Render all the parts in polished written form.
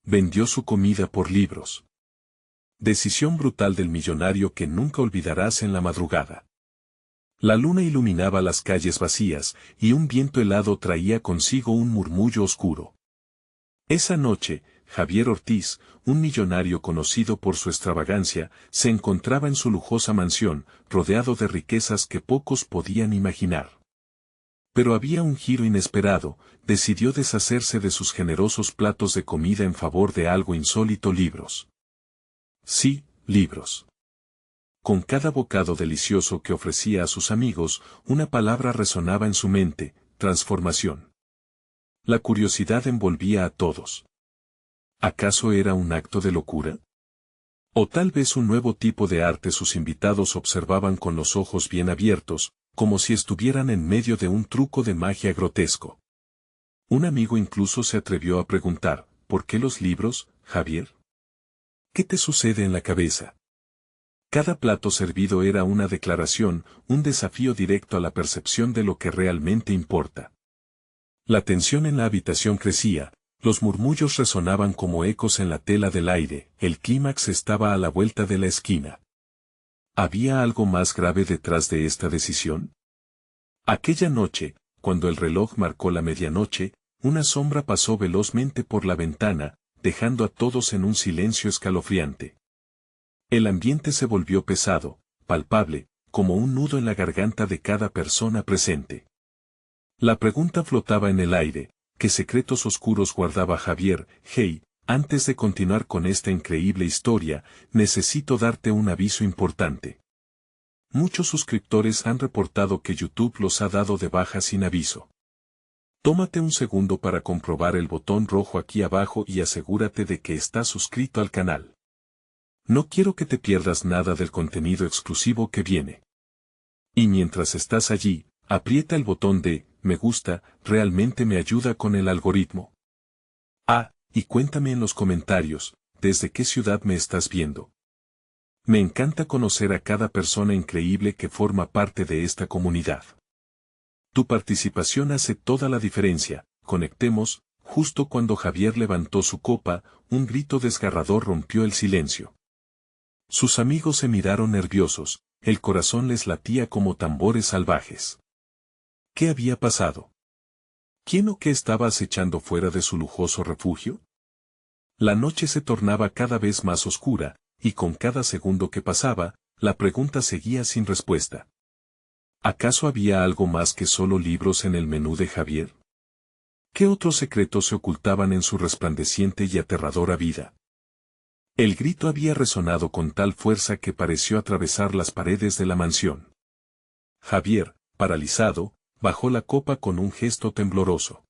Vendió su comida por libros. Decisión brutal del millonario que nunca olvidarás en la madrugada. La luna iluminaba las calles vacías, y un viento helado traía consigo un murmullo oscuro. Esa noche, Javier Ortiz, un millonario conocido por su extravagancia, se encontraba en su lujosa mansión, rodeado de riquezas que pocos podían imaginar. Pero había un giro inesperado, decidió deshacerse de sus generosos platos de comida en favor de algo insólito: libros. Sí, libros. Con cada bocado delicioso que ofrecía a sus amigos, una palabra resonaba en su mente: transformación. La curiosidad envolvía a todos. ¿Acaso era un acto de locura? O tal vez un nuevo tipo de arte. Sus invitados observaban con los ojos bien abiertos, como si estuvieran en medio de un truco de magia grotesco. Un amigo incluso se atrevió a preguntar: ¿por qué los libros, Javier? ¿Qué te sucede en la cabeza? Cada plato servido era una declaración, un desafío directo a la percepción de lo que realmente importa. La tensión en la habitación crecía, los murmullos resonaban como ecos en la tela del aire, el clímax estaba a la vuelta de la esquina. ¿Había algo más grave detrás de esta decisión? Aquella noche, cuando el reloj marcó la medianoche, una sombra pasó velozmente por la ventana, dejando a todos en un silencio escalofriante. El ambiente se volvió pesado, palpable, como un nudo en la garganta de cada persona presente. La pregunta flotaba en el aire: ¿qué secretos oscuros guardaba Javier? Hey, antes de continuar con esta increíble historia, necesito darte un aviso importante. Muchos suscriptores han reportado que YouTube los ha dado de baja sin aviso. Tómate un segundo para comprobar el botón rojo aquí abajo y asegúrate de que estás suscrito al canal. No quiero que te pierdas nada del contenido exclusivo que viene. Y mientras estás allí, aprieta el botón de me gusta, realmente me ayuda con el algoritmo. Y cuéntame en los comentarios, ¿desde qué ciudad me estás viendo? Me encanta conocer a cada persona increíble que forma parte de esta comunidad. Tu participación hace toda la diferencia. Conectemos. Justo cuando Javier levantó su copa, un grito desgarrador rompió el silencio. Sus amigos se miraron nerviosos, el corazón les latía como tambores salvajes. ¿Qué había pasado? ¿Quién o qué estaba acechando fuera de su lujoso refugio? La noche se tornaba cada vez más oscura, y con cada segundo que pasaba, la pregunta seguía sin respuesta. ¿Acaso había algo más que solo libros en el menú de Javier? ¿Qué otros secretos se ocultaban en su resplandeciente y aterradora vida? El grito había resonado con tal fuerza que pareció atravesar las paredes de la mansión. Javier, paralizado, bajó la copa con un gesto tembloroso.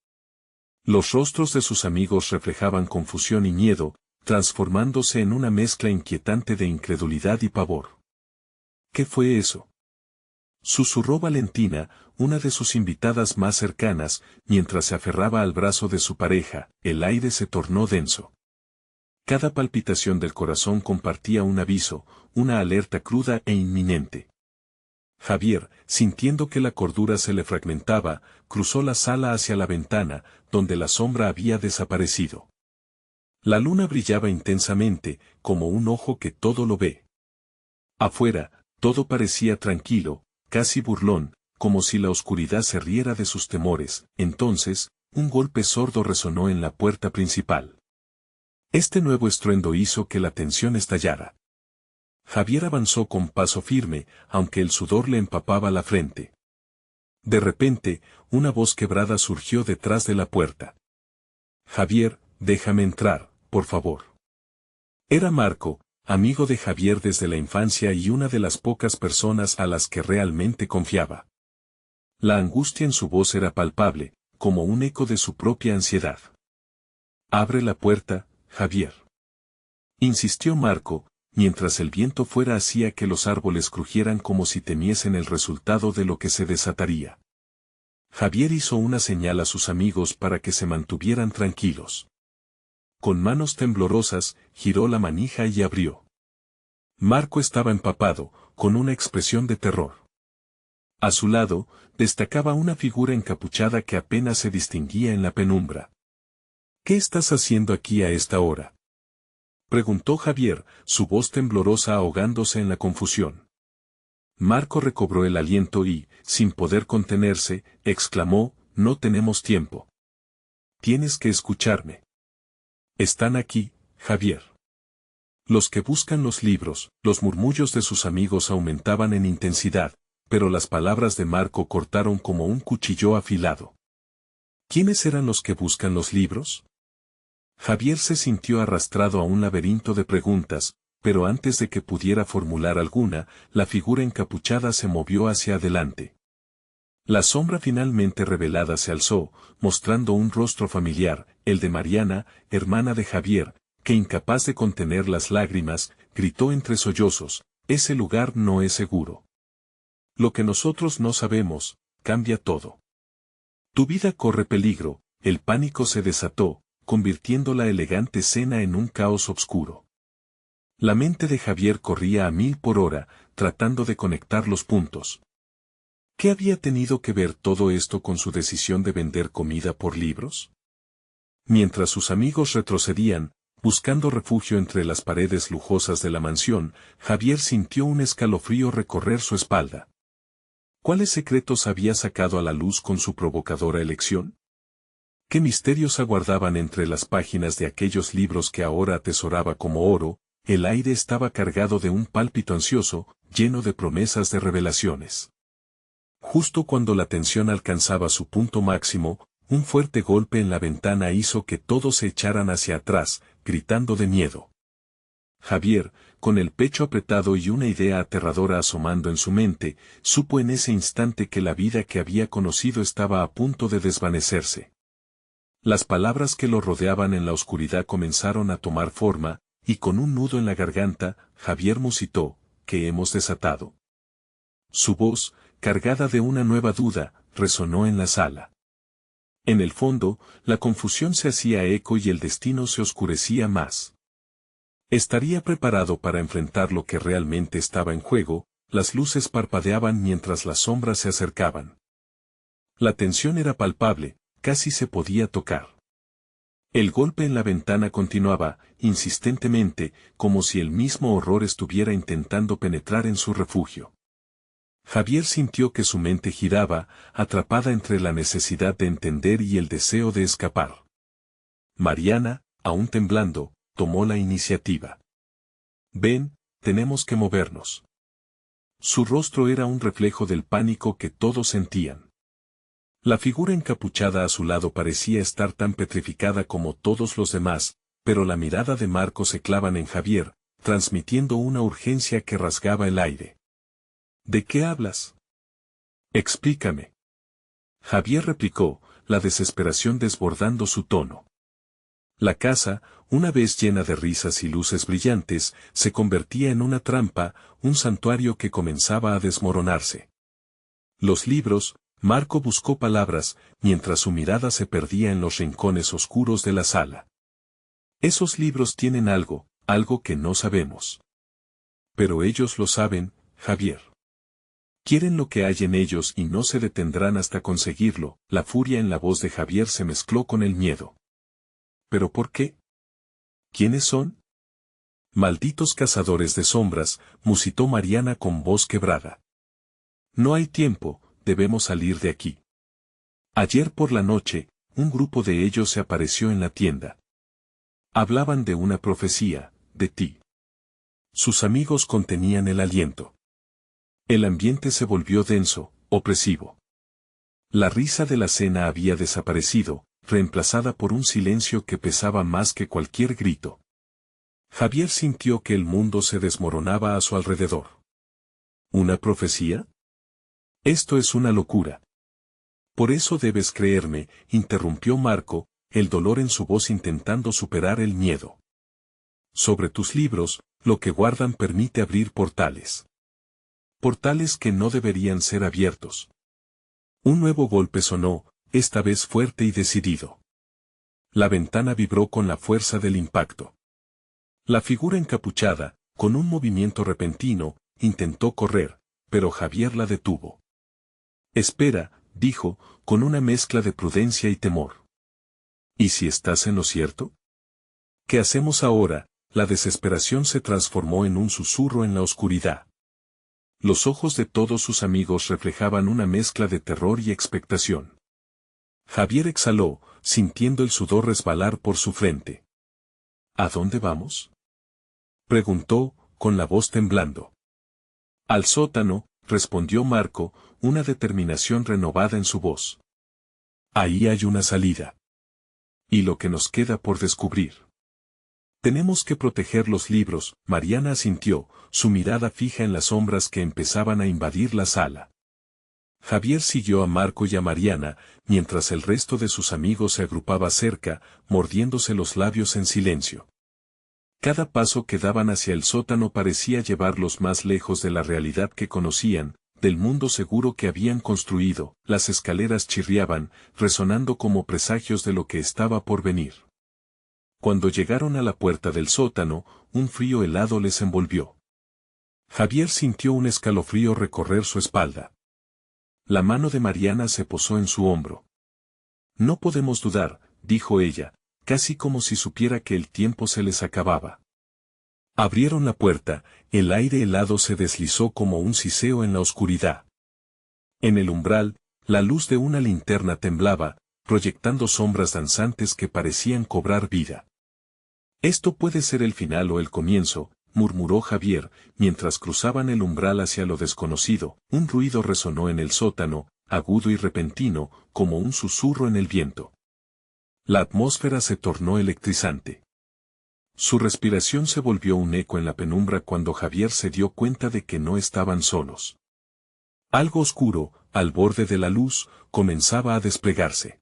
Los rostros de sus amigos reflejaban confusión y miedo, transformándose en una mezcla inquietante de incredulidad y pavor. ¿Qué fue eso?, susurró Valentina, una de sus invitadas más cercanas, mientras se aferraba al brazo de su pareja. El aire se tornó denso. Cada palpitación del corazón compartía un aviso, una alerta cruda e inminente. Javier, sintiendo que la cordura se le fragmentaba, cruzó la sala hacia la ventana, donde la sombra había desaparecido. La luna brillaba intensamente, como un ojo que todo lo ve. Afuera, todo parecía tranquilo, casi burlón, como si la oscuridad se riera de sus temores. Entonces, un golpe sordo resonó en la puerta principal. Este nuevo estruendo hizo que la tensión estallara. Javier avanzó con paso firme, aunque el sudor le empapaba la frente. De repente, una voz quebrada surgió detrás de la puerta. Javier, déjame entrar, por favor. Era Marco, amigo de Javier desde la infancia y una de las pocas personas a las que realmente confiaba. La angustia en su voz era palpable, como un eco de su propia ansiedad. Abre la puerta, Javier, insistió Marco, mientras el viento fuera hacía que los árboles crujieran como si temiesen el resultado de lo que se desataría. Javier hizo una señal a sus amigos para que se mantuvieran tranquilos. Con manos temblorosas, giró la manija y abrió. Marco estaba empapado, con una expresión de terror. A su lado, destacaba una figura encapuchada que apenas se distinguía en la penumbra. ¿Qué estás haciendo aquí a esta hora?, preguntó Javier, su voz temblorosa ahogándose en la confusión. Marco recobró el aliento y, sin poder contenerse, exclamó: «No tenemos tiempo. Tienes que escucharme. Están aquí, Javier». Los que buscan los libros, los murmullos de sus amigos aumentaban en intensidad, pero las palabras de Marco cortaron como un cuchillo afilado. ¿Quiénes eran los que buscan los libros? Javier se sintió arrastrado a un laberinto de preguntas, pero antes de que pudiera formular alguna, la figura encapuchada se movió hacia adelante. La sombra finalmente revelada se alzó, mostrando un rostro familiar, el de Mariana, hermana de Javier, que incapaz de contener las lágrimas, gritó entre sollozos: «Ese lugar no es seguro. Lo que nosotros no sabemos, cambia todo. Tu vida corre peligro». El pánico se desató, convirtiendo la elegante cena en un caos oscuro. La mente de Javier corría a 1000 por hora, tratando de conectar los puntos. ¿Qué había tenido que ver todo esto con su decisión de vender comida por libros? Mientras sus amigos retrocedían, buscando refugio entre las paredes lujosas de la mansión, Javier sintió un escalofrío recorrer su espalda. ¿Cuáles secretos había sacado a la luz con su provocadora elección? ¿Qué misterios aguardaban entre las páginas de aquellos libros que ahora atesoraba como oro? El aire estaba cargado de un pálpito ansioso, lleno de promesas de revelaciones. Justo cuando la tensión alcanzaba su punto máximo, un fuerte golpe en la ventana hizo que todos se echaran hacia atrás, gritando de miedo. Javier, con el pecho apretado y una idea aterradora asomando en su mente, supo en ese instante que la vida que había conocido estaba a punto de desvanecerse. Las palabras que lo rodeaban en la oscuridad comenzaron a tomar forma, y con un nudo en la garganta, Javier musitó: «¿Qué hemos desatado?». Su voz, cargada de una nueva duda, resonó en la sala. En el fondo, la confusión se hacía eco y el destino se oscurecía más. ¿Estaría preparado para enfrentar lo que realmente estaba en juego? Las luces parpadeaban mientras las sombras se acercaban. La tensión era palpable, casi se podía tocar. El golpe en la ventana continuaba, insistentemente, como si el mismo horror estuviera intentando penetrar en su refugio. Javier sintió que su mente giraba, atrapada entre la necesidad de entender y el deseo de escapar. Mariana, aún temblando, tomó la iniciativa. «Ven, tenemos que movernos». Su rostro era un reflejo del pánico que todos sentían. La figura encapuchada a su lado parecía estar tan petrificada como todos los demás, pero la mirada de Marco se clavan en Javier, transmitiendo una urgencia que rasgaba el aire. «¿De qué hablas? Explícame». Javier replicó, la desesperación desbordando su tono. La casa, una vez llena de risas y luces brillantes, se convertía en una trampa, un santuario que comenzaba a desmoronarse. Los libros. Marco buscó palabras, mientras su mirada se perdía en los rincones oscuros de la sala. «Esos libros tienen algo que no sabemos. Pero ellos lo saben, Javier. Quieren lo que hay en ellos y no se detendrán hasta conseguirlo». La furia en la voz de Javier se mezcló con el miedo. «¿Pero por qué? ¿Quiénes son?». «Malditos cazadores de sombras», musitó Mariana con voz quebrada. «No hay tiempo, debemos salir de aquí». Ayer por la noche, un grupo de ellos se apareció en la tienda. Hablaban de una profecía, de ti. Sus amigos contenían el aliento. El ambiente se volvió denso, opresivo. La risa de la cena había desaparecido, reemplazada por un silencio que pesaba más que cualquier grito. Javier sintió que el mundo se desmoronaba a su alrededor. ¿Una profecía? Esto es una locura. Por eso debes creerme, interrumpió Marco, el dolor en su voz intentando superar el miedo. Sobre tus libros, lo que guardan permite abrir portales. Portales que no deberían ser abiertos. Un nuevo golpe sonó, esta vez fuerte y decidido. La ventana vibró con la fuerza del impacto. La figura encapuchada, con un movimiento repentino, intentó correr, pero Javier la detuvo. «Espera», dijo, con una mezcla de prudencia y temor. ¿Y si estás en lo cierto? ¿Qué hacemos ahora? La desesperación se transformó en un susurro en la oscuridad. Los ojos de todos sus amigos reflejaban una mezcla de terror y expectación. Javier exhaló, sintiendo el sudor resbalar por su frente. ¿A dónde vamos?, preguntó, con la voz temblando. Al sótano, respondió Marco, una determinación renovada en su voz. Ahí hay una salida. Y lo que nos queda por descubrir. Tenemos que proteger los libros. Mariana asintió, su mirada fija en las sombras que empezaban a invadir la sala. Javier siguió a Marco y a Mariana, mientras el resto de sus amigos se agrupaba cerca, mordiéndose los labios en silencio. Cada paso que daban hacia el sótano parecía llevarlos más lejos de la realidad que conocían, del mundo seguro que habían construido. Las escaleras chirriaban, resonando como presagios de lo que estaba por venir. Cuando llegaron a la puerta del sótano, un frío helado les envolvió. Javier sintió un escalofrío recorrer su espalda. La mano de Mariana se posó en su hombro. No podemos dudar, dijo ella, casi como si supiera que el tiempo se les acababa. Abrieron la puerta, el aire helado se deslizó como un siseo en la oscuridad. En el umbral, la luz de una linterna temblaba, proyectando sombras danzantes que parecían cobrar vida. Esto puede ser el final o el comienzo, murmuró Javier, mientras cruzaban el umbral hacia lo desconocido. Un ruido resonó en el sótano, agudo y repentino, como un susurro en el viento. La atmósfera se tornó electrizante. Su respiración se volvió un eco en la penumbra cuando Javier se dio cuenta de que no estaban solos. Algo oscuro, al borde de la luz, comenzaba a desplegarse.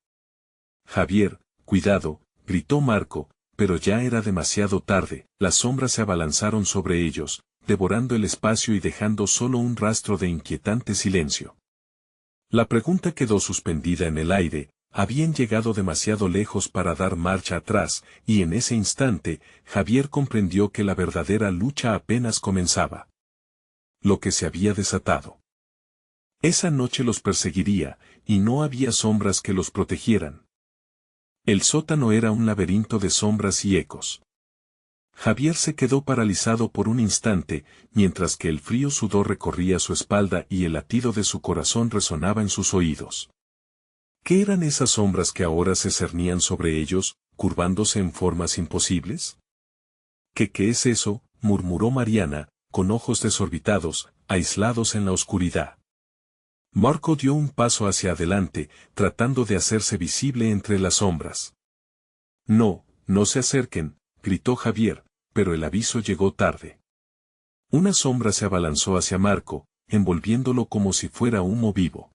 Javier, cuidado, gritó Marco, pero ya era demasiado tarde. Las sombras se abalanzaron sobre ellos, devorando el espacio y dejando solo un rastro de inquietante silencio. La pregunta quedó suspendida en el aire. Habían llegado demasiado lejos para dar marcha atrás, y en ese instante, Javier comprendió que la verdadera lucha apenas comenzaba. Lo que se había desatado. Esa noche los perseguiría, y no había sombras que los protegieran. El sótano era un laberinto de sombras y ecos. Javier se quedó paralizado por un instante, mientras que el frío sudor recorría su espalda y el latido de su corazón resonaba en sus oídos. ¿Qué eran esas sombras que ahora se cernían sobre ellos, curvándose en formas imposibles? ¿Qué es eso?, murmuró Mariana, con ojos desorbitados, aislados en la oscuridad. Marco dio un paso hacia adelante, tratando de hacerse visible entre las sombras. No, no se acerquen, gritó Javier, pero el aviso llegó tarde. Una sombra se abalanzó hacia Marco, envolviéndolo como si fuera humo vivo.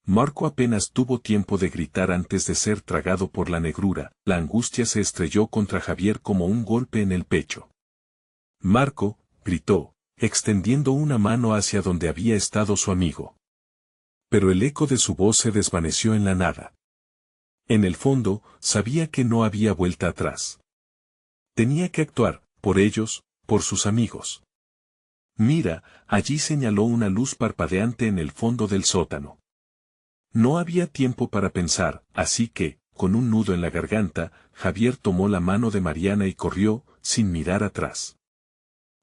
Marco apenas tuvo tiempo de gritar antes de ser tragado por la negrura. La angustia se estrelló contra Javier como un golpe en el pecho. Marco, gritó, extendiendo una mano hacia donde había estado su amigo. Pero el eco de su voz se desvaneció en la nada. En el fondo, sabía que no había vuelta atrás. Tenía que actuar, por ellos, por sus amigos. Mira, allí señaló una luz parpadeante en el fondo del sótano. No había tiempo para pensar, así que, con un nudo en la garganta, Javier tomó la mano de Mariana y corrió, sin mirar atrás.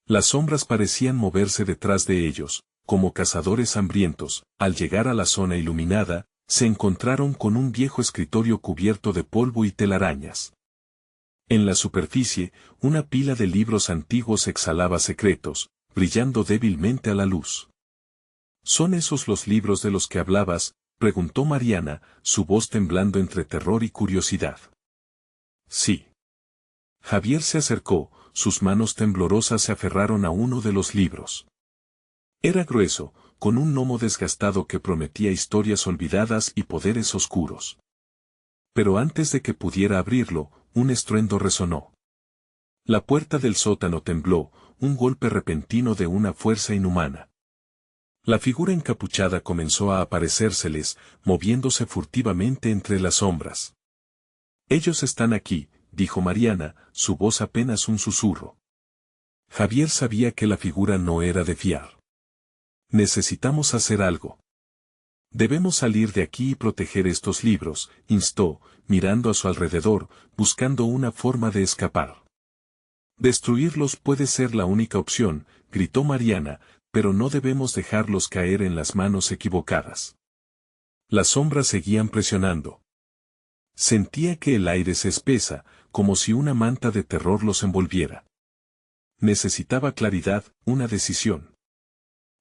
Las sombras parecían moverse detrás de ellos, como cazadores hambrientos. Al llegar a la zona iluminada, se encontraron con un viejo escritorio cubierto de polvo y telarañas. En la superficie, una pila de libros antiguos exhalaba secretos, brillando débilmente a la luz. ¿Son esos los libros de los que hablabas?, preguntó Mariana, su voz temblando entre terror y curiosidad. Sí. Javier se acercó, sus manos temblorosas se aferraron a uno de los libros. Era grueso, con un lomo desgastado que prometía historias olvidadas y poderes oscuros. Pero antes de que pudiera abrirlo, un estruendo resonó. La puerta del sótano tembló, un golpe repentino de una fuerza inhumana. La figura encapuchada comenzó a aparecérseles, moviéndose furtivamente entre las sombras. Ellos están aquí, dijo Mariana, su voz apenas un susurro. Javier sabía que la figura no era de fiar. Necesitamos hacer algo. Debemos salir de aquí y proteger estos libros, instó, mirando a su alrededor, buscando una forma de escapar. Destruirlos puede ser la única opción, gritó Mariana, pero no debemos dejarlos caer en las manos equivocadas. Las sombras seguían presionando. Sentía que el aire se espesa, como si una manta de terror los envolviera. Necesitaba claridad, una decisión.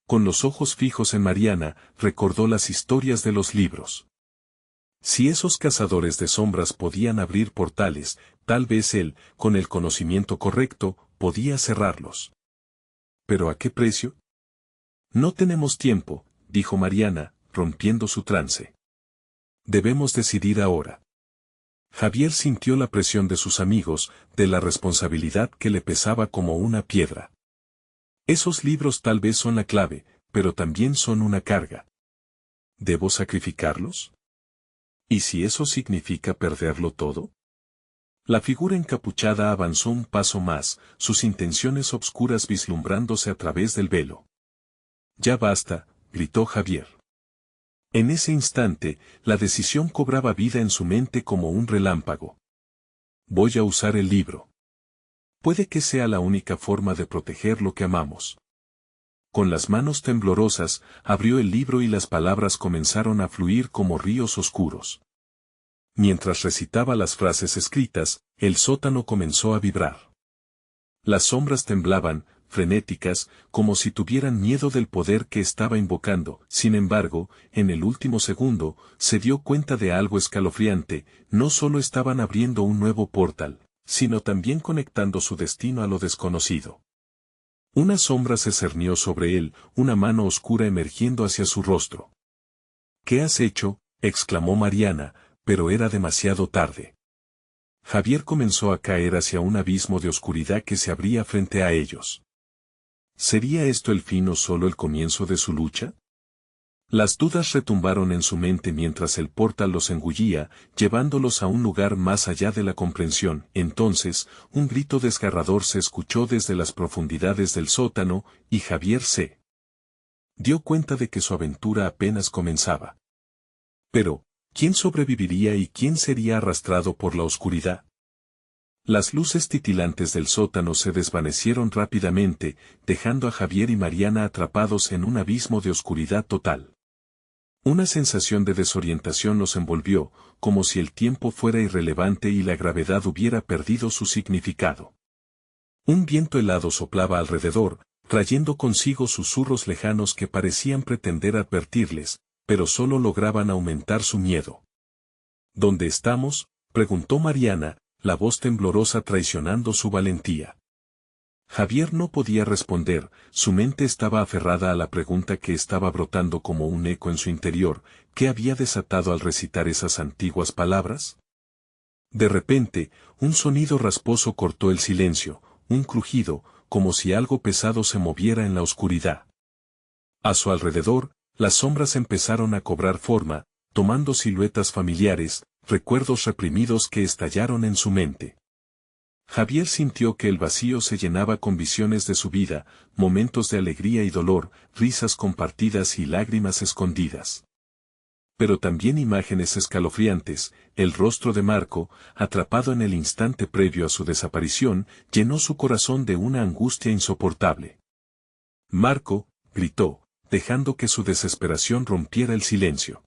Con los ojos fijos en Mariana, recordó las historias de los libros. Si esos cazadores de sombras podían abrir portales, tal vez él, con el conocimiento correcto, podía cerrarlos. ¿Pero a qué precio? No tenemos tiempo, dijo Mariana, rompiendo su trance. Debemos decidir ahora. Javier sintió la presión de sus amigos, de la responsabilidad que le pesaba como una piedra. Esos libros tal vez son la clave, pero también son una carga. ¿Debo sacrificarlos? ¿Y si eso significa perderlo todo? La figura encapuchada avanzó un paso más, sus intenciones obscuras vislumbrándose a través del velo. Ya basta, gritó Javier. En ese instante, la decisión cobraba vida en su mente como un relámpago. Voy a usar el libro. Puede que sea la única forma de proteger lo que amamos. Con las manos temblorosas, abrió el libro y las palabras comenzaron a fluir como ríos oscuros. Mientras recitaba las frases escritas, el sótano comenzó a vibrar. Las sombras temblaban, frenéticas, como si tuvieran miedo del poder que estaba invocando. Sin embargo, en el último segundo, se dio cuenta de algo escalofriante: no solo estaban abriendo un nuevo portal, sino también conectando su destino a lo desconocido. Una sombra se cernió sobre él, una mano oscura emergiendo hacia su rostro. ¿Qué has hecho?, exclamó Mariana, pero era demasiado tarde. Javier comenzó a caer hacia un abismo de oscuridad que se abría frente a ellos. ¿Sería esto el fin o solo el comienzo de su lucha? Las dudas retumbaron en su mente mientras el portal los engullía, llevándolos a un lugar más allá de la comprensión. Entonces, un grito desgarrador se escuchó desde las profundidades del sótano, y Javier se dio cuenta de que su aventura apenas comenzaba. Pero, ¿quién sobreviviría y quién sería arrastrado por la oscuridad? Las luces titilantes del sótano se desvanecieron rápidamente, dejando a Javier y Mariana atrapados en un abismo de oscuridad total. Una sensación de desorientación los envolvió, como si el tiempo fuera irrelevante y la gravedad hubiera perdido su significado. Un viento helado soplaba alrededor, trayendo consigo susurros lejanos que parecían pretender advertirles, pero solo lograban aumentar su miedo. ¿Dónde estamos?, preguntó Mariana, la voz temblorosa traicionando su valentía. Javier no podía responder, su mente estaba aferrada a la pregunta que estaba brotando como un eco en su interior. ¿Qué había desatado al recitar esas antiguas palabras? De repente, un sonido rasposo cortó el silencio, un crujido, como si algo pesado se moviera en la oscuridad. A su alrededor, las sombras empezaron a cobrar forma, tomando siluetas familiares, recuerdos reprimidos que estallaron en su mente. Javier sintió que el vacío se llenaba con visiones de su vida, momentos de alegría y dolor, risas compartidas y lágrimas escondidas. Pero también imágenes escalofriantes. El rostro de Marco, atrapado en el instante previo a su desaparición, llenó su corazón de una angustia insoportable. «Marco», gritó, dejando que su desesperación rompiera el silencio.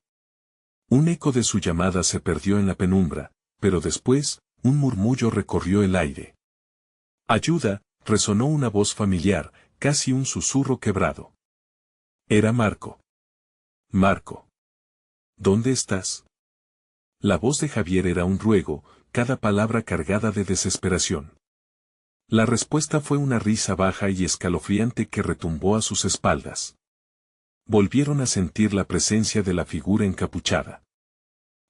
Un eco de su llamada se perdió en la penumbra, pero después, un murmullo recorrió el aire. «¡Ayuda!», resonó una voz familiar, casi un susurro quebrado. Era Marco. «Marco. ¿Dónde estás?». La voz de Javier era un ruego, cada palabra cargada de desesperación. La respuesta fue una risa baja y escalofriante que retumbó a sus espaldas. Volvieron a sentir la presencia de la figura encapuchada.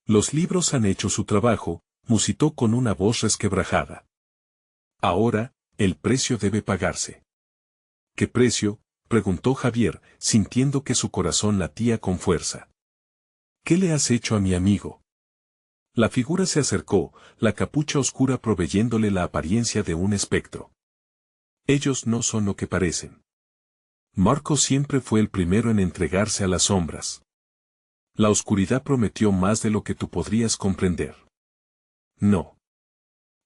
«Los libros han hecho su trabajo», musitó con una voz resquebrajada. «Ahora, el precio debe pagarse». «¿Qué precio?», preguntó Javier, sintiendo que su corazón latía con fuerza. «¿Qué le has hecho a mi amigo?». La figura se acercó, la capucha oscura proveyéndole la apariencia de un espectro. «Ellos no son lo que parecen». Marco siempre fue el primero en entregarse a las sombras. La oscuridad prometió más de lo que tú podrías comprender. No.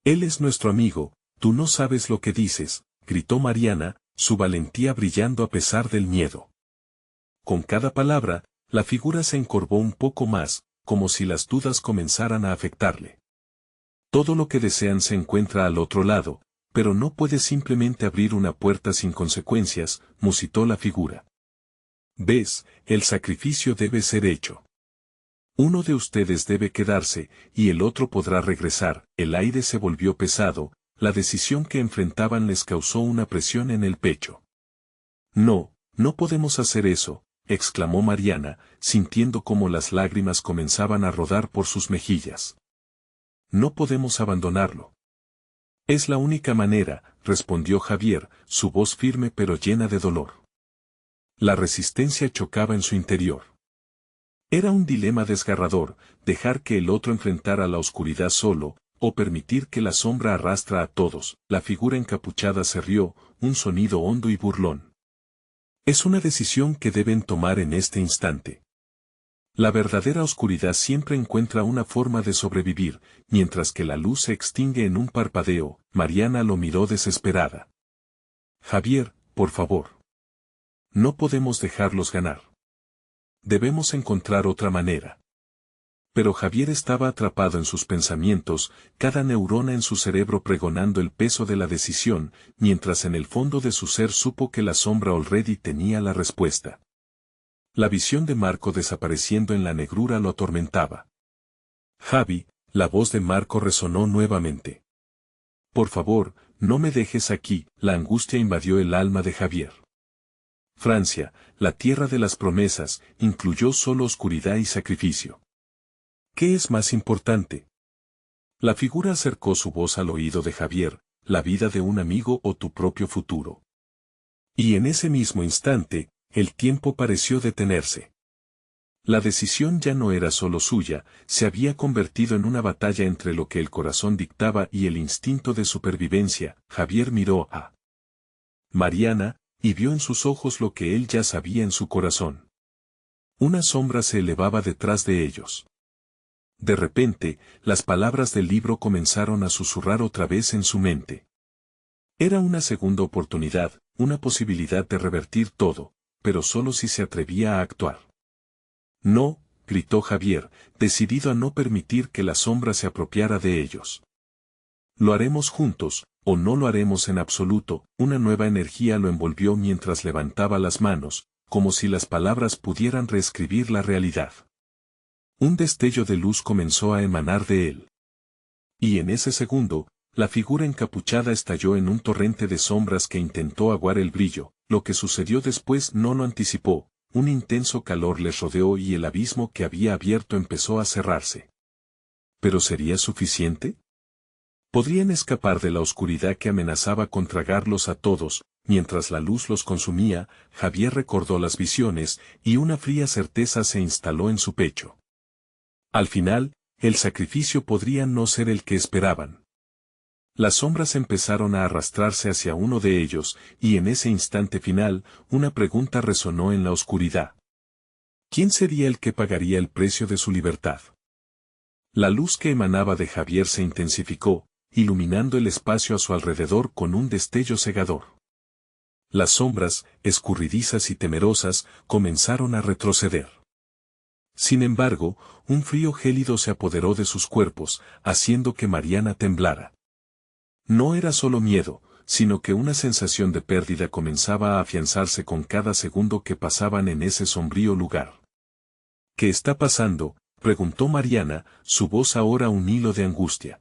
Él es nuestro amigo, tú no sabes lo que dices, gritó Mariana, su valentía brillando a pesar del miedo. Con cada palabra, la figura se encorvó un poco más, como si las dudas comenzaran a afectarle. Todo lo que desean se encuentra al otro lado, pero no puedes simplemente abrir una puerta sin consecuencias, musitó la figura. Ves, el sacrificio debe ser hecho. Uno de ustedes debe quedarse, y el otro podrá regresar. El aire se volvió pesado, la decisión que enfrentaban les causó una presión en el pecho. No, no podemos hacer eso, exclamó Mariana, sintiendo cómo las lágrimas comenzaban a rodar por sus mejillas. No podemos abandonarlo. Es la única manera, respondió Javier, su voz firme pero llena de dolor. La resistencia chocaba en su interior. Era un dilema desgarrador, dejar que el otro enfrentara la oscuridad solo, o permitir que la sombra arrastra a todos. La figura encapuchada se rió, un sonido hondo y burlón. Es una decisión que deben tomar en este instante. La verdadera oscuridad siempre encuentra una forma de sobrevivir, mientras que la luz se extingue en un parpadeo. Mariana lo miró desesperada. Javier, por favor. No podemos dejarlos ganar. Debemos encontrar otra manera. Pero Javier estaba atrapado en sus pensamientos, cada neurona en su cerebro pregonando el peso de la decisión, mientras en el fondo de su ser supo que la sombra already tenía la respuesta. La visión de Marco desapareciendo en la negrura lo atormentaba. Javi, la voz de Marco resonó nuevamente. Por favor, no me dejes aquí. La angustia invadió el alma de Javier. Francia, la tierra de las promesas, incluyó solo oscuridad y sacrificio. ¿Qué es más importante? La figura acercó su voz al oído de Javier, la vida de un amigo o tu propio futuro. Y en ese mismo instante, el tiempo pareció detenerse. La decisión ya no era solo suya, se había convertido en una batalla entre lo que el corazón dictaba y el instinto de supervivencia. Javier miró a Mariana, y vio en sus ojos lo que él ya sabía en su corazón. Una sombra se elevaba detrás de ellos. De repente, las palabras del libro comenzaron a susurrar otra vez en su mente. Era una segunda oportunidad, una posibilidad de revertir todo, pero solo si se atrevía a actuar. No, gritó Javier, decidido a no permitir que la sombra se apropiara de ellos. Lo haremos juntos, o no lo haremos en absoluto. Una nueva energía lo envolvió mientras levantaba las manos, como si las palabras pudieran reescribir la realidad. Un destello de luz comenzó a emanar de él. Y en ese segundo, la figura encapuchada estalló en un torrente de sombras que intentó aguar el brillo. Lo que sucedió después no lo anticipó, un intenso calor les rodeó y el abismo que había abierto empezó a cerrarse. ¿Pero sería suficiente? Podrían escapar de la oscuridad que amenazaba con tragarlos a todos. Mientras la luz los consumía, Javier recordó las visiones, y una fría certeza se instaló en su pecho. Al final, el sacrificio podría no ser el que esperaban. Las sombras empezaron a arrastrarse hacia uno de ellos, y en ese instante final, una pregunta resonó en la oscuridad. ¿Quién sería el que pagaría el precio de su libertad? La luz que emanaba de Javier se intensificó, iluminando el espacio a su alrededor con un destello cegador. Las sombras, escurridizas y temerosas, comenzaron a retroceder. Sin embargo, un frío gélido se apoderó de sus cuerpos, haciendo que Mariana temblara. No era solo miedo, sino que una sensación de pérdida comenzaba a afianzarse con cada segundo que pasaban en ese sombrío lugar. ¿Qué está pasando?, preguntó Mariana, su voz ahora un hilo de angustia.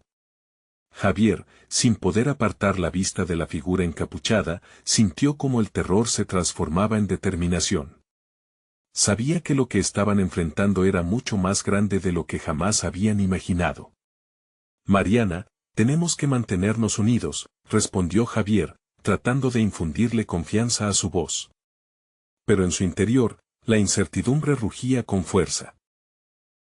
Javier, sin poder apartar la vista de la figura encapuchada, sintió como el terror se transformaba en determinación. Sabía que lo que estaban enfrentando era mucho más grande de lo que jamás habían imaginado. Mariana, tenemos que mantenernos unidos, respondió Javier, tratando de infundirle confianza a su voz. Pero en su interior, la incertidumbre rugía con fuerza.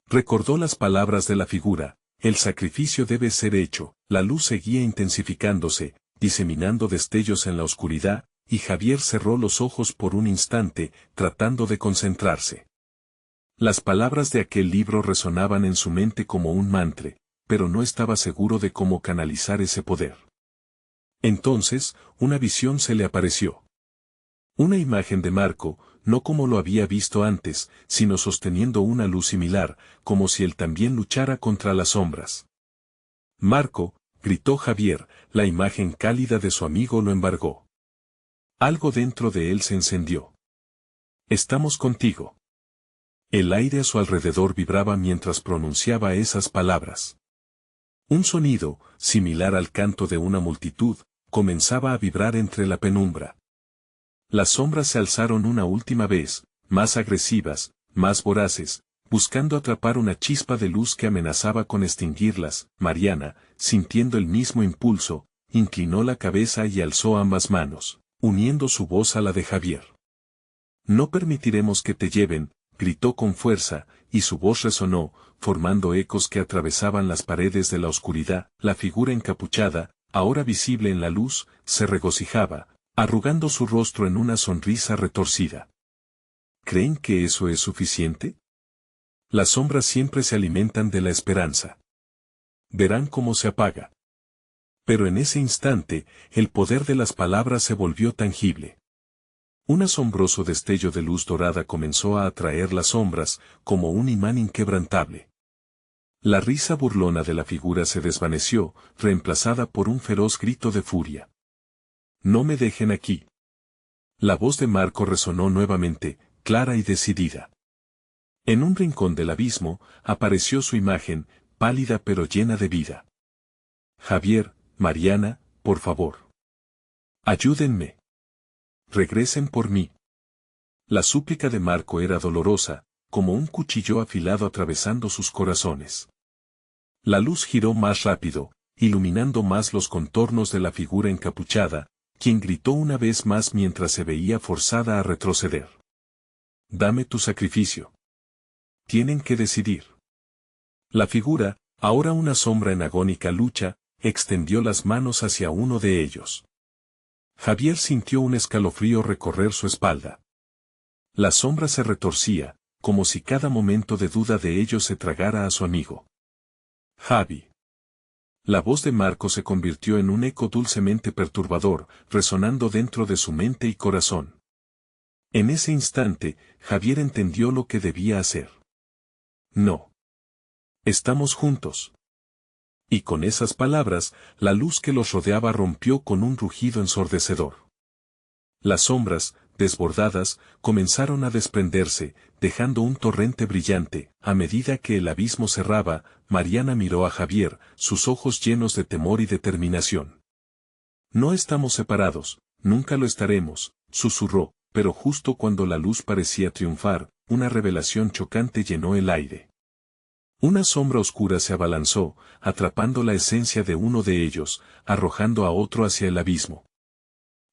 Recordó las palabras de la figura, el sacrificio debe ser hecho. La luz seguía intensificándose, diseminando destellos en la oscuridad, y Javier cerró los ojos por un instante, tratando de concentrarse. Las palabras de aquel libro resonaban en su mente como un mantra, pero no estaba seguro de cómo canalizar ese poder. Entonces, una visión se le apareció. Una imagen de Marco, no como lo había visto antes, sino sosteniendo una luz similar, como si él también luchara contra las sombras. Marco, gritó Javier, la imagen cálida de su amigo lo embargó. Algo dentro de él se encendió. Estamos contigo. El aire a su alrededor vibraba mientras pronunciaba esas palabras. Un sonido, similar al canto de una multitud, comenzaba a vibrar entre la penumbra. Las sombras se alzaron una última vez, más agresivas, más voraces, buscando atrapar una chispa de luz que amenazaba con extinguirlas. Mariana, sintiendo el mismo impulso, inclinó la cabeza y alzó ambas manos, uniendo su voz a la de Javier. No permitiremos que te lleven, gritó con fuerza, y su voz resonó, formando ecos que atravesaban las paredes de la oscuridad. La figura encapuchada, ahora visible en la luz, se regocijaba, arrugando su rostro en una sonrisa retorcida. ¿Creen que eso es suficiente? Las sombras siempre se alimentan de la esperanza. Verán cómo se apaga. Pero en ese instante, el poder de las palabras se volvió tangible. Un asombroso destello de luz dorada comenzó a atraer las sombras, como un imán inquebrantable. La risa burlona de la figura se desvaneció, reemplazada por un feroz grito de furia. No me dejen aquí. La voz de Marco resonó nuevamente, clara y decidida. En un rincón del abismo, apareció su imagen, pálida pero llena de vida. Javier, Mariana, por favor. Ayúdenme. Regresen por mí. La súplica de Marco era dolorosa, como un cuchillo afilado atravesando sus corazones. La luz giró más rápido, iluminando más los contornos de la figura encapuchada, quien gritó una vez más mientras se veía forzada a retroceder. Dame tu sacrificio. Tienen que decidir. La figura, ahora una sombra en agónica lucha, extendió las manos hacia uno de ellos. Javier sintió un escalofrío recorrer su espalda. La sombra se retorcía, como si cada momento de duda de ellos se tragara a su amigo. Javi. La voz de Marco se convirtió en un eco dulcemente perturbador, resonando dentro de su mente y corazón. En ese instante, Javier entendió lo que debía hacer. No. Estamos juntos. Y con esas palabras, la luz que los rodeaba rompió con un rugido ensordecedor. Las sombras, desbordadas, comenzaron a desprenderse, dejando un torrente brillante. A medida que el abismo cerraba, Mariana miró a Javier, sus ojos llenos de temor y determinación. No estamos separados, nunca lo estaremos, susurró, pero justo cuando la luz parecía triunfar, una revelación chocante llenó el aire. Una sombra oscura se abalanzó, atrapando la esencia de uno de ellos, arrojando a otro hacia el abismo.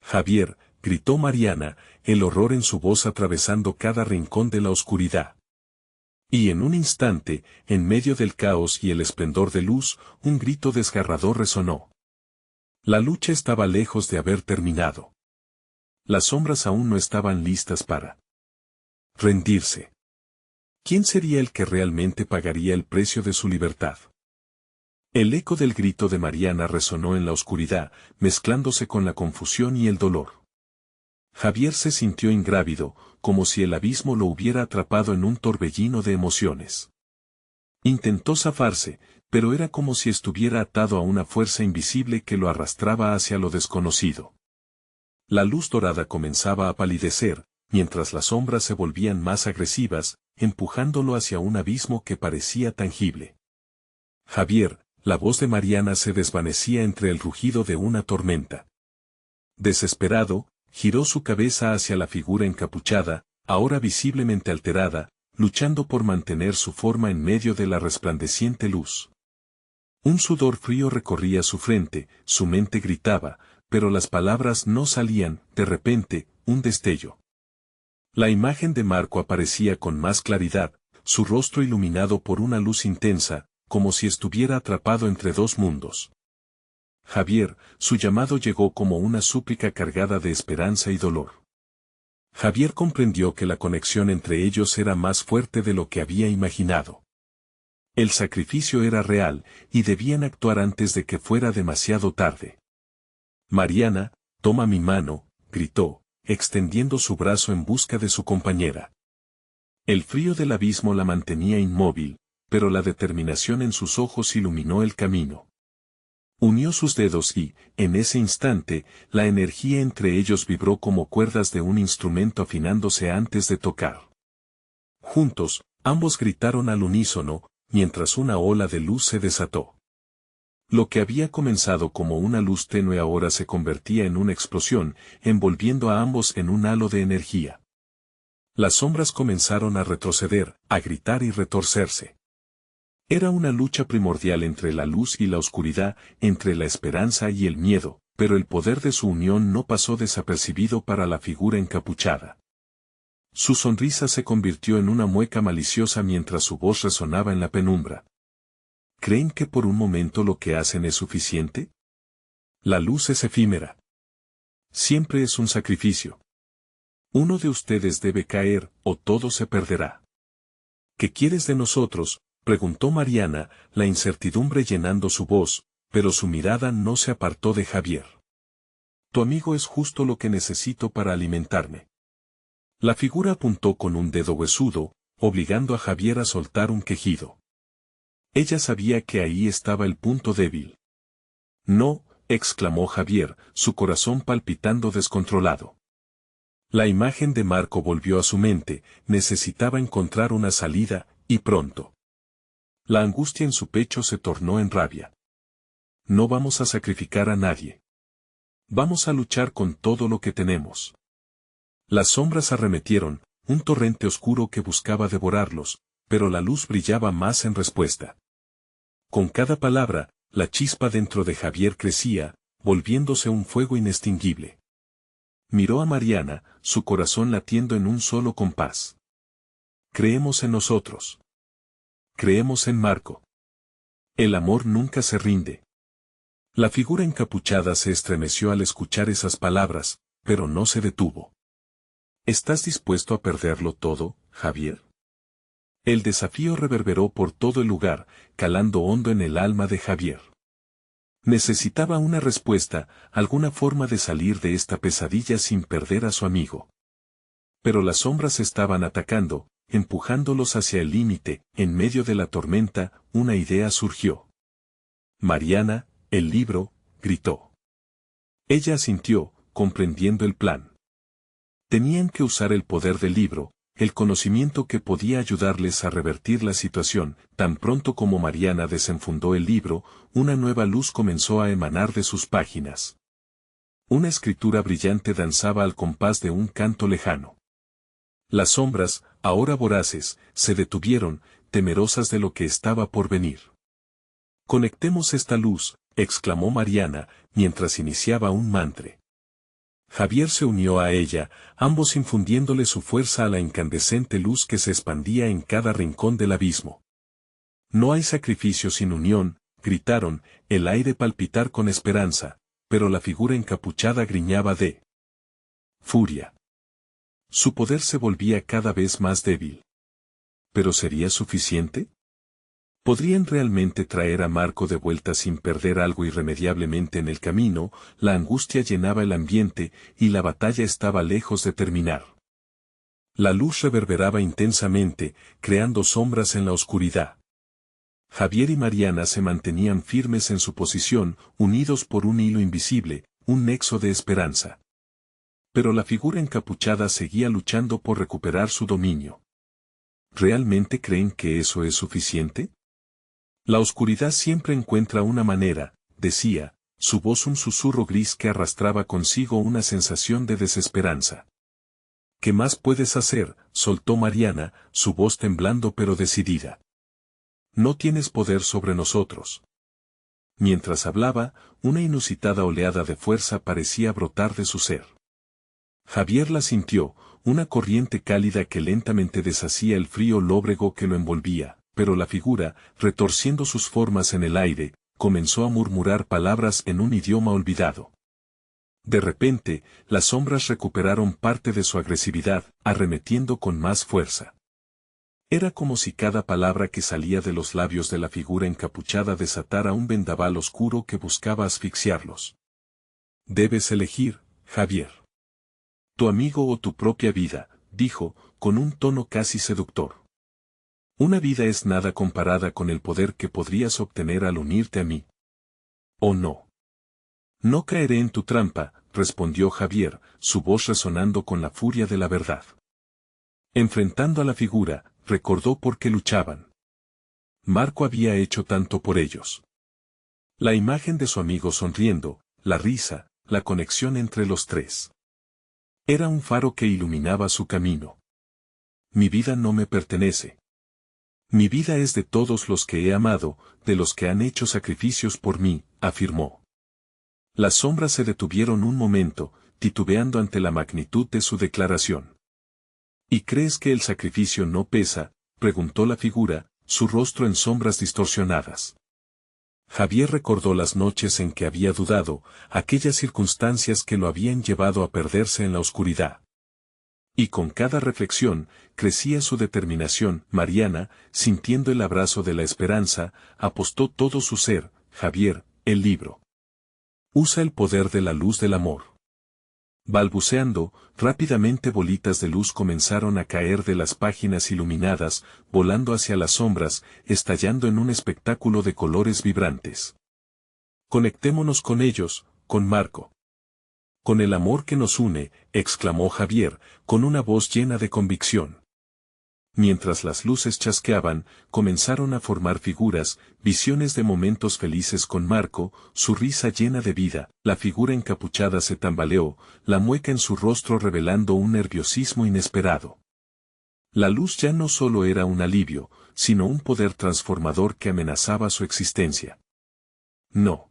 Javier, gritó Mariana, el horror en su voz atravesando cada rincón de la oscuridad. Y en un instante, en medio del caos y el esplendor de luz, un grito desgarrador resonó. La lucha estaba lejos de haber terminado. Las sombras aún no estaban listas para rendirse. ¿Quién sería el que realmente pagaría el precio de su libertad? El eco del grito de Mariana resonó en la oscuridad, mezclándose con la confusión y el dolor. Javier se sintió ingrávido, como si el abismo lo hubiera atrapado en un torbellino de emociones. Intentó zafarse, pero era como si estuviera atado a una fuerza invisible que lo arrastraba hacia lo desconocido. La luz dorada comenzaba a palidecer, mientras las sombras se volvían más agresivas, empujándolo hacia un abismo que parecía tangible. Javier, la voz de Mariana se desvanecía entre el rugido de una tormenta. Desesperado, giró su cabeza hacia la figura encapuchada, ahora visiblemente alterada, luchando por mantener su forma en medio de la resplandeciente luz. Un sudor frío recorría su frente, su mente gritaba, pero las palabras no salían. De repente, un destello. La imagen de Marco aparecía con más claridad, su rostro iluminado por una luz intensa, como si estuviera atrapado entre dos mundos. Javier, su llamado llegó como una súplica cargada de esperanza y dolor. Javier comprendió que la conexión entre ellos era más fuerte de lo que había imaginado. El sacrificio era real, y debían actuar antes de que fuera demasiado tarde. Mariana, toma mi mano, gritó, extendiendo su brazo en busca de su compañera. El frío del abismo la mantenía inmóvil, pero la determinación en sus ojos iluminó el camino. Unió sus dedos y, en ese instante, la energía entre ellos vibró como cuerdas de un instrumento afinándose antes de tocar. Juntos, ambos gritaron al unísono, mientras una ola de luz se desató. Lo que había comenzado como una luz tenue ahora se convertía en una explosión, envolviendo a ambos en un halo de energía. Las sombras comenzaron a retroceder, a gritar y retorcerse. Era una lucha primordial entre la luz y la oscuridad, entre la esperanza y el miedo, pero el poder de su unión no pasó desapercibido para la figura encapuchada. Su sonrisa se convirtió en una mueca maliciosa mientras su voz resonaba en la penumbra. ¿Creen que por un momento lo que hacen es suficiente? La luz es efímera. Siempre es un sacrificio. Uno de ustedes debe caer, o todo se perderá. ¿Qué quieres de nosotros?, preguntó Mariana, la incertidumbre llenando su voz, pero su mirada no se apartó de Javier. Tu amigo es justo lo que necesito para alimentarme. La figura apuntó con un dedo huesudo, obligando a Javier a soltar un quejido. Ella sabía que ahí estaba el punto débil. No, exclamó Javier, su corazón palpitando descontrolado. La imagen de Marco volvió a su mente, necesitaba encontrar una salida, y pronto. La angustia en su pecho se tornó en rabia. No vamos a sacrificar a nadie. Vamos a luchar con todo lo que tenemos. Las sombras arremetieron, un torrente oscuro que buscaba devorarlos, pero la luz brillaba más en respuesta. Con cada palabra, la chispa dentro de Javier crecía, volviéndose un fuego inextinguible. Miró a Mariana, su corazón latiendo en un solo compás. Creemos en nosotros. Creemos en Marco. El amor nunca se rinde. La figura encapuchada se estremeció al escuchar esas palabras, pero no se detuvo. ¿Estás dispuesto a perderlo todo, Javier? El desafío reverberó por todo el lugar, calando hondo en el alma de Javier. Necesitaba una respuesta, alguna forma de salir de esta pesadilla sin perder a su amigo. Pero las sombras estaban atacando, empujándolos hacia el límite. En medio de la tormenta, una idea surgió. Mariana, el libro, gritó. Ella asintió, comprendiendo el plan. Tenían que usar el poder del libro, el conocimiento que podía ayudarles a revertir la situación. Tan pronto como Mariana desenfundó el libro, una nueva luz comenzó a emanar de sus páginas. Una escritura brillante danzaba al compás de un canto lejano. Las sombras, ahora voraces, se detuvieron, temerosas de lo que estaba por venir. Conectemos esta luz, exclamó Mariana, mientras iniciaba un mantra. Javier se unió a ella, ambos infundiéndole su fuerza a la incandescente luz que se expandía en cada rincón del abismo. No hay sacrificio sin unión, gritaron, el aire palpitar con esperanza, pero la figura encapuchada griñaba de furia. Su poder se volvía cada vez más débil. ¿Pero sería suficiente? ¿Podrían realmente traer a Marco de vuelta sin perder algo irremediablemente en el camino? La angustia llenaba el ambiente, y la batalla estaba lejos de terminar. La luz reverberaba intensamente, creando sombras en la oscuridad. Javier y Mariana se mantenían firmes en su posición, unidos por un hilo invisible, un nexo de esperanza. Pero la figura encapuchada seguía luchando por recuperar su dominio. ¿Realmente creen que eso es suficiente? La oscuridad siempre encuentra una manera, decía, su voz un susurro gris que arrastraba consigo una sensación de desesperanza. ¿Qué más puedes hacer?, soltó Mariana, su voz temblando pero decidida. No tienes poder sobre nosotros. Mientras hablaba, una inusitada oleada de fuerza parecía brotar de su ser. Javier la sintió, una corriente cálida que lentamente deshacía el frío lóbrego que lo envolvía, pero la figura, retorciendo sus formas en el aire, comenzó a murmurar palabras en un idioma olvidado. De repente, las sombras recuperaron parte de su agresividad, arremetiendo con más fuerza. Era como si cada palabra que salía de los labios de la figura encapuchada desatara un vendaval oscuro que buscaba asfixiarlos. Debes elegir, Javier. Tu amigo o tu propia vida, dijo, con un tono casi seductor. Una vida es nada comparada con el poder que podrías obtener al unirte a mí. ¿O no? No caeré en tu trampa, respondió Javier, su voz resonando con la furia de la verdad. Enfrentando a la figura, recordó por qué luchaban. Marco había hecho tanto por ellos. La imagen de su amigo sonriendo, la risa, la conexión entre los tres. Era un faro que iluminaba su camino. Mi vida no me pertenece. Mi vida es de todos los que he amado, de los que han hecho sacrificios por mí, afirmó. Las sombras se detuvieron un momento, titubeando ante la magnitud de su declaración. ¿Y crees que el sacrificio no pesa?, preguntó la figura, su rostro en sombras distorsionadas. Javier recordó las noches en que había dudado, aquellas circunstancias que lo habían llevado a perderse en la oscuridad. Y con cada reflexión, crecía su determinación. Mariana, sintiendo el abrazo de la esperanza, apostó todo su ser. Javier, el libro. Usa el poder de la luz del amor. Balbuceando, rápidamente bolitas de luz comenzaron a caer de las páginas iluminadas, volando hacia las sombras, estallando en un espectáculo de colores vibrantes. Conectémonos con ellos, con Marco. Con el amor que nos une, exclamó Javier, con una voz llena de convicción. Mientras las luces chasqueaban, comenzaron a formar figuras, visiones de momentos felices con Marco, su risa llena de vida, la figura encapuchada se tambaleó, la mueca en su rostro revelando un nerviosismo inesperado. La luz ya no solo era un alivio, sino un poder transformador que amenazaba su existencia. No.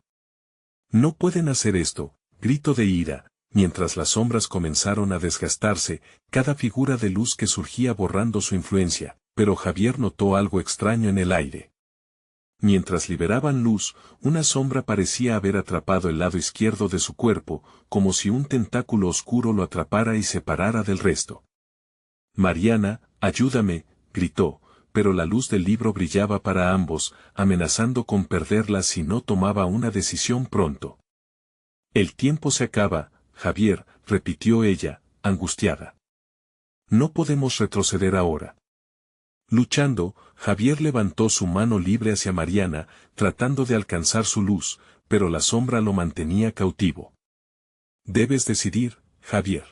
No pueden hacer esto, grito de ira. Mientras las sombras comenzaron a desgastarse, cada figura de luz que surgía borrando su influencia, pero Javier notó algo extraño en el aire. Mientras liberaban luz, una sombra parecía haber atrapado el lado izquierdo de su cuerpo, como si un tentáculo oscuro lo atrapara y separara del resto. Mariana, ayúdame, gritó, pero la luz del libro brillaba para ambos, amenazando con perderla si no tomaba una decisión pronto. El tiempo se acaba, Javier, repitió ella, angustiada. No podemos retroceder ahora. Luchando, Javier levantó su mano libre hacia Mariana, tratando de alcanzar su luz, pero la sombra lo mantenía cautivo. Debes decidir, Javier.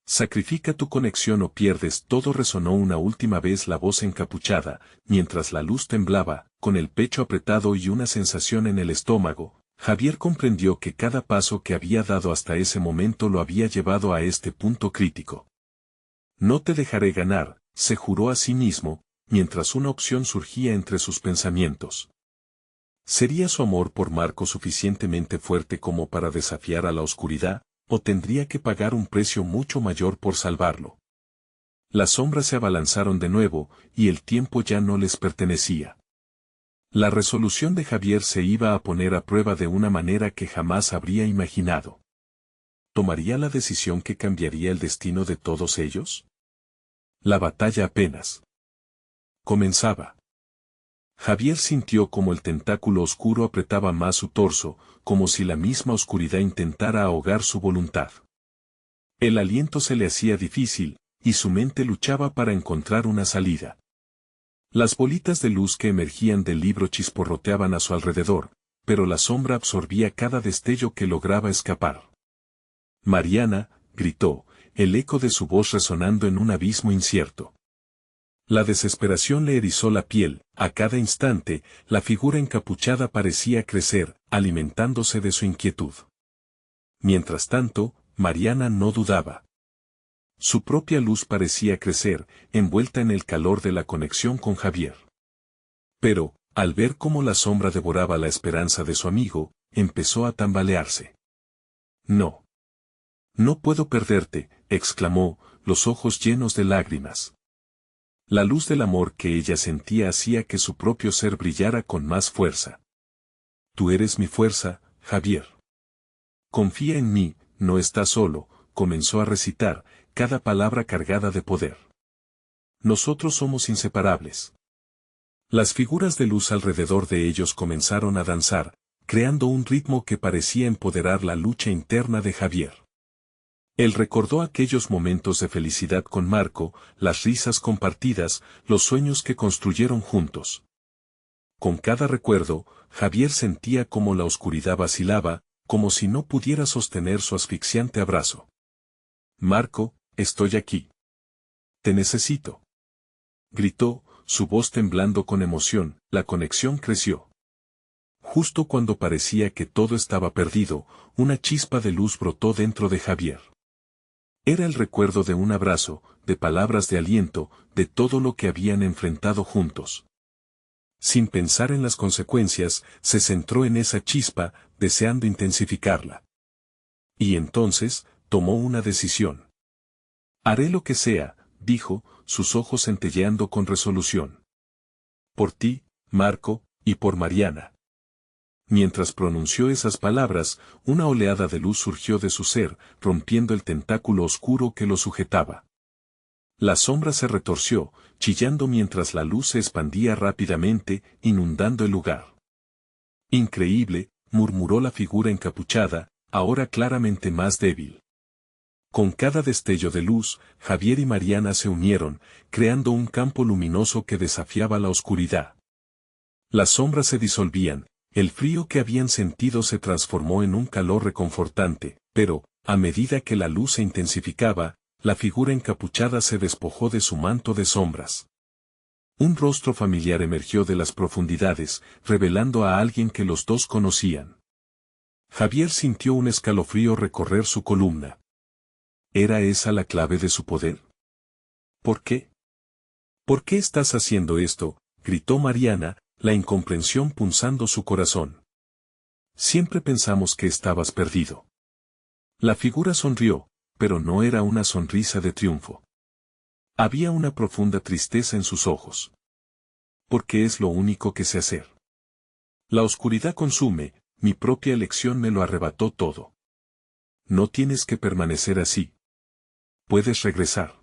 Sacrifica tu conexión o pierdes todo, resonó una última vez la voz encapuchada, mientras la luz temblaba, con el pecho apretado y una sensación en el estómago. Javier comprendió que cada paso que había dado hasta ese momento lo había llevado a este punto crítico. No te dejaré ganar, se juró a sí mismo, mientras una opción surgía entre sus pensamientos. ¿Sería su amor por Marco suficientemente fuerte como para desafiar a la oscuridad, o tendría que pagar un precio mucho mayor por salvarlo? Las sombras se abalanzaron de nuevo, y el tiempo ya no les pertenecía. La resolución de Javier se iba a poner a prueba de una manera que jamás habría imaginado. ¿Tomaría la decisión que cambiaría el destino de todos ellos? La batalla apenas comenzaba. Javier sintió como el tentáculo oscuro apretaba más su torso, como si la misma oscuridad intentara ahogar su voluntad. El aliento se le hacía difícil, y su mente luchaba para encontrar una salida. Las bolitas de luz que emergían del libro chisporroteaban a su alrededor, pero la sombra absorbía cada destello que lograba escapar. Mariana, gritó, el eco de su voz resonando en un abismo incierto. La desesperación le erizó la piel, a cada instante, la figura encapuchada parecía crecer, alimentándose de su inquietud. Mientras tanto, Mariana no dudaba. Su propia luz parecía crecer, envuelta en el calor de la conexión con Javier. Pero, al ver cómo la sombra devoraba la esperanza de su amigo, empezó a tambalearse. No. No puedo perderte, exclamó, los ojos llenos de lágrimas. La luz del amor que ella sentía hacía que su propio ser brillara con más fuerza. Tú eres mi fuerza, Javier. Confía en mí, no estás solo, comenzó a recitar, cada palabra cargada de poder. Nosotros somos inseparables. Las figuras de luz alrededor de ellos comenzaron a danzar, creando un ritmo que parecía empoderar la lucha interna de Javier. Él recordó aquellos momentos de felicidad con Marco, las risas compartidas, los sueños que construyeron juntos. Con cada recuerdo, Javier sentía como la oscuridad vacilaba, como si no pudiera sostener su asfixiante abrazo. Marco, estoy aquí. Te necesito. Gritó, su voz temblando con emoción, la conexión creció. Justo cuando parecía que todo estaba perdido, una chispa de luz brotó dentro de Javier. Era el recuerdo de un abrazo, de palabras de aliento, de todo lo que habían enfrentado juntos. Sin pensar en las consecuencias, se centró en esa chispa, deseando intensificarla. Y entonces, tomó una decisión. Haré lo que sea, dijo, sus ojos centelleando con resolución. Por ti, Marco, y por Mariana. Mientras pronunció esas palabras, una oleada de luz surgió de su ser, rompiendo el tentáculo oscuro que lo sujetaba. La sombra se retorció, chillando mientras la luz se expandía rápidamente, inundando el lugar. Increíble, murmuró la figura encapuchada, ahora claramente más débil. Con cada destello de luz, Javier y Mariana se unieron, creando un campo luminoso que desafiaba la oscuridad. Las sombras se disolvían, el frío que habían sentido se transformó en un calor reconfortante, pero, a medida que la luz se intensificaba, la figura encapuchada se despojó de su manto de sombras. Un rostro familiar emergió de las profundidades, revelando a alguien que los dos conocían. Javier sintió un escalofrío recorrer su columna. ¿Era esa la clave de su poder? ¿Por qué? ¿Por qué estás haciendo esto?, gritó Mariana, la incomprensión punzando su corazón. Siempre pensamos que estabas perdido. La figura sonrió, pero no era una sonrisa de triunfo. Había una profunda tristeza en sus ojos. Porque es lo único que sé hacer. La oscuridad consume, mi propia elección me lo arrebató todo. No tienes que permanecer así. Puedes regresar.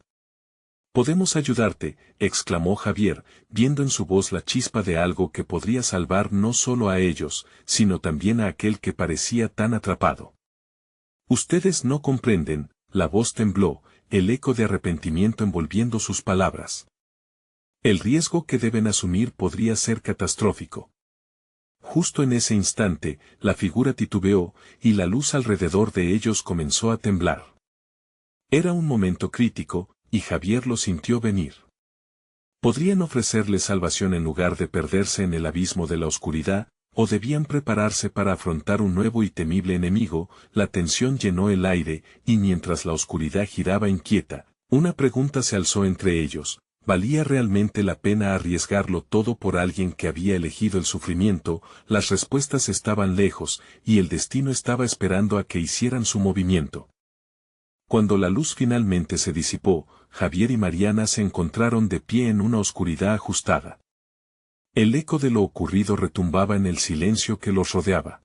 Podemos ayudarte, exclamó Javier, viendo en su voz la chispa de algo que podría salvar no solo a ellos, sino también a aquel que parecía tan atrapado. Ustedes no comprenden, la voz tembló, el eco de arrepentimiento envolviendo sus palabras. El riesgo que deben asumir podría ser catastrófico. Justo en ese instante, la figura titubeó, y la luz alrededor de ellos comenzó a temblar. Era un momento crítico, y Javier lo sintió venir. ¿Podrían ofrecerle salvación en lugar de perderse en el abismo de la oscuridad, o debían prepararse para afrontar un nuevo y temible enemigo? La tensión llenó el aire, y mientras la oscuridad giraba inquieta, una pregunta se alzó entre ellos: ¿valía realmente la pena arriesgarlo todo por alguien que había elegido el sufrimiento? Las respuestas estaban lejos, y el destino estaba esperando a que hicieran su movimiento. Cuando la luz finalmente se disipó, Javier y Mariana se encontraron de pie en una oscuridad ajustada. El eco de lo ocurrido retumbaba en el silencio que los rodeaba.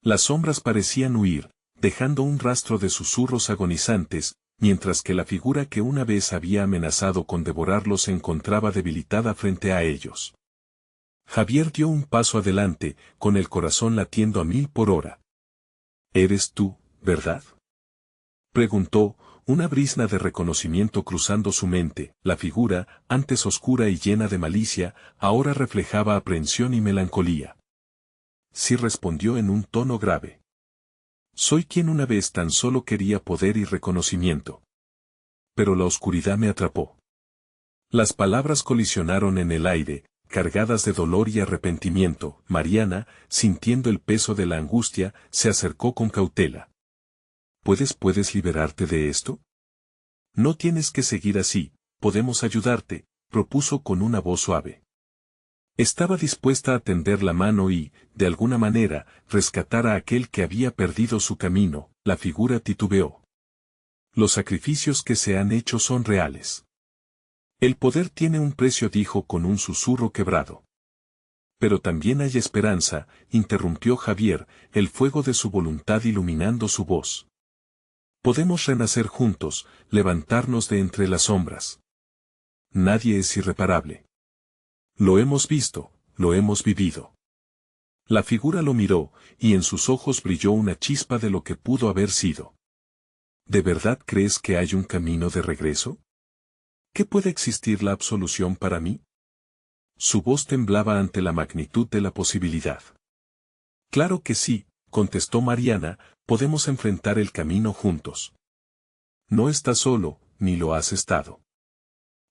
Las sombras parecían huir, dejando un rastro de susurros agonizantes, mientras que la figura que una vez había amenazado con devorarlos se encontraba debilitada frente a ellos. Javier dio un paso adelante, con el corazón latiendo a 1000 por hora. «¿Eres tú, verdad?», preguntó, una brisna de reconocimiento cruzando su mente. La figura, antes oscura y llena de malicia, ahora reflejaba aprehensión y melancolía. Sí, respondió en un tono grave. Soy quien una vez tan solo quería poder y reconocimiento. Pero la oscuridad me atrapó. Las palabras colisionaron en el aire, cargadas de dolor y arrepentimiento. Mariana, sintiendo el peso de la angustia, se acercó con cautela. ¿Puedes liberarte de esto? No tienes que seguir así, podemos ayudarte, propuso con una voz suave. Estaba dispuesta a tender la mano y, de alguna manera, rescatar a aquel que había perdido su camino. La figura titubeó. Los sacrificios que se han hecho son reales. El poder tiene un precio, dijo con un susurro quebrado. Pero también hay esperanza, interrumpió Javier, el fuego de su voluntad iluminando su voz. Podemos renacer juntos, levantarnos de entre las sombras. Nadie es irreparable. Lo hemos visto, lo hemos vivido. La figura lo miró, y en sus ojos brilló una chispa de lo que pudo haber sido. ¿De verdad crees que hay un camino de regreso? ¿Qué puede existir la absolución para mí? Su voz temblaba ante la magnitud de la posibilidad. Claro que sí, contestó Mariana, podemos enfrentar el camino juntos. No estás solo, ni lo has estado.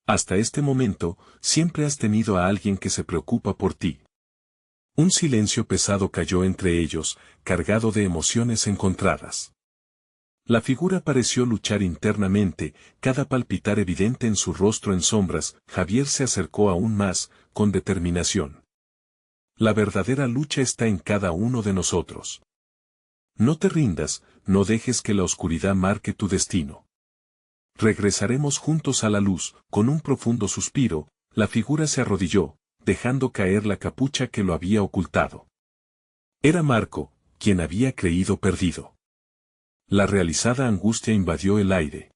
Hasta este momento, siempre has tenido a alguien que se preocupa por ti. Un silencio pesado cayó entre ellos, cargado de emociones encontradas. La figura pareció luchar internamente, cada palpitar evidente en su rostro en sombras. Javier se acercó aún más, con determinación. La verdadera lucha está en cada uno de nosotros. No te rindas, no dejes que la oscuridad marque tu destino. Regresaremos juntos a la luz. Con un profundo suspiro, la figura se arrodilló, dejando caer la capucha que lo había ocultado. Era Marco, quien había creído perdido. La realizada angustia invadió el aire.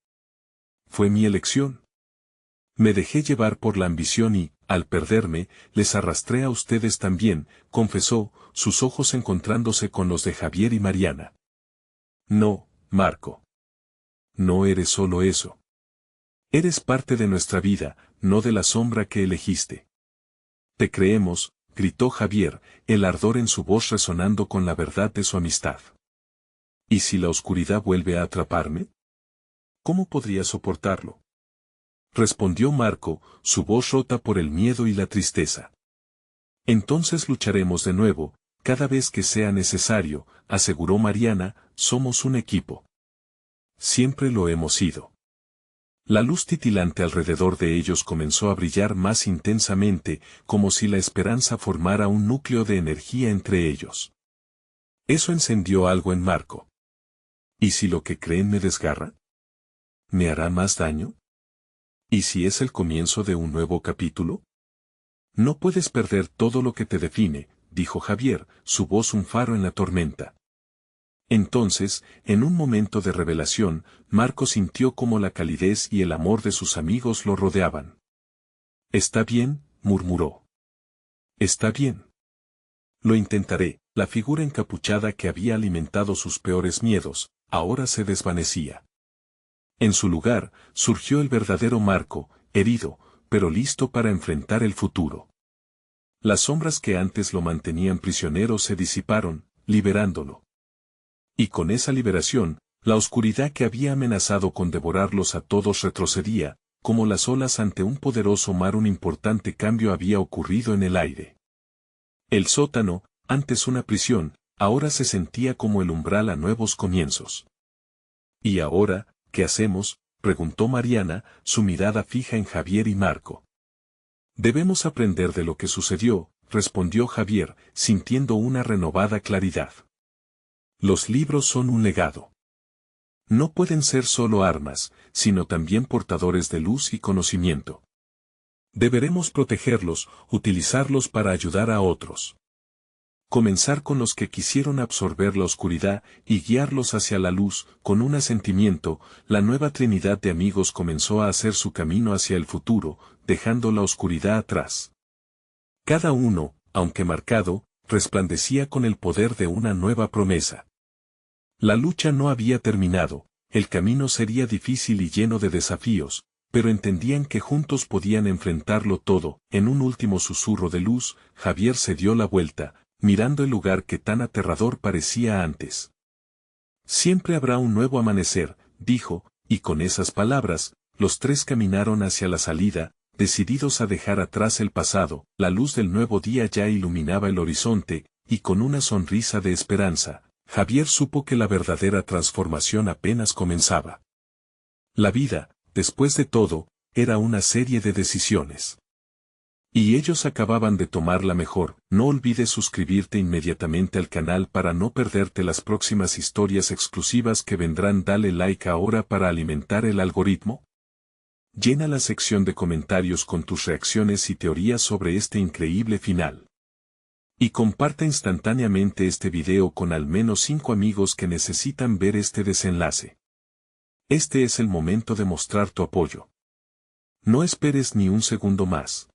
Fue mi elección. Me dejé llevar por la ambición y, al perderme, les arrastré a ustedes también, confesó, sus ojos encontrándose con los de Javier y Mariana. No, Marco. No eres solo eso. Eres parte de nuestra vida, no de la sombra que elegiste. Te creemos, gritó Javier, el ardor en su voz resonando con la verdad de su amistad. ¿Y si la oscuridad vuelve a atraparme? ¿Cómo podría soportarlo? Respondió Marco, su voz rota por el miedo y la tristeza. Entonces lucharemos de nuevo, cada vez que sea necesario, aseguró Mariana, somos un equipo. Siempre lo hemos sido. La luz titilante alrededor de ellos comenzó a brillar más intensamente, como si la esperanza formara un núcleo de energía entre ellos. Eso encendió algo en Marco. ¿Y si lo que creen me desgarra? ¿Me hará más daño? ¿Y si es el comienzo de un nuevo capítulo? No puedes perder todo lo que te define, dijo Javier, su voz un faro en la tormenta. Entonces, en un momento de revelación, Marco sintió como la calidez y el amor de sus amigos lo rodeaban. Está bien, murmuró. Está bien. Lo intentaré. La figura encapuchada que había alimentado sus peores miedos, ahora se desvanecía. En su lugar, surgió el verdadero Marco, herido, pero listo para enfrentar el futuro. Las sombras que antes lo mantenían prisionero se disiparon, liberándolo. Y con esa liberación, la oscuridad que había amenazado con devorarlos a todos retrocedía, como las olas ante un poderoso mar. Un importante cambio había ocurrido en el aire. El sótano, antes una prisión, ahora se sentía como el umbral a nuevos comienzos. ¿Y ahora, qué hacemos?, preguntó Mariana, su mirada fija en Javier y Marco. Debemos aprender de lo que sucedió, respondió Javier, sintiendo una renovada claridad. Los libros son un legado. No pueden ser solo armas, sino también portadores de luz y conocimiento. Deberemos protegerlos, utilizarlos para ayudar a otros. Comenzar con los que quisieron absorber la oscuridad y guiarlos hacia la luz. Con un asentimiento, la nueva trinidad de amigos comenzó a hacer su camino hacia el futuro, dejando la oscuridad atrás. Cada uno, aunque marcado, resplandecía con el poder de una nueva promesa. La lucha no había terminado, el camino sería difícil y lleno de desafíos, pero entendían que juntos podían enfrentarlo todo. En un último susurro de luz, Javier se dio la vuelta, mirando el lugar que tan aterrador parecía antes. Siempre habrá un nuevo amanecer, dijo, y con esas palabras, los tres caminaron hacia la salida, decididos a dejar atrás el pasado. La luz del nuevo día ya iluminaba el horizonte, y con una sonrisa de esperanza, Javier supo que la verdadera transformación apenas comenzaba. La vida, después de todo, era una serie de decisiones. Y ellos acababan de tomar la mejor. No olvides suscribirte inmediatamente al canal para no perderte las próximas historias exclusivas que vendrán. Dale like ahora para alimentar el algoritmo. Llena la sección de comentarios con tus reacciones y teorías sobre este increíble final. Y comparte instantáneamente este video con al menos 5 amigos que necesitan ver este desenlace. Este es el momento de mostrar tu apoyo. No esperes ni un segundo más.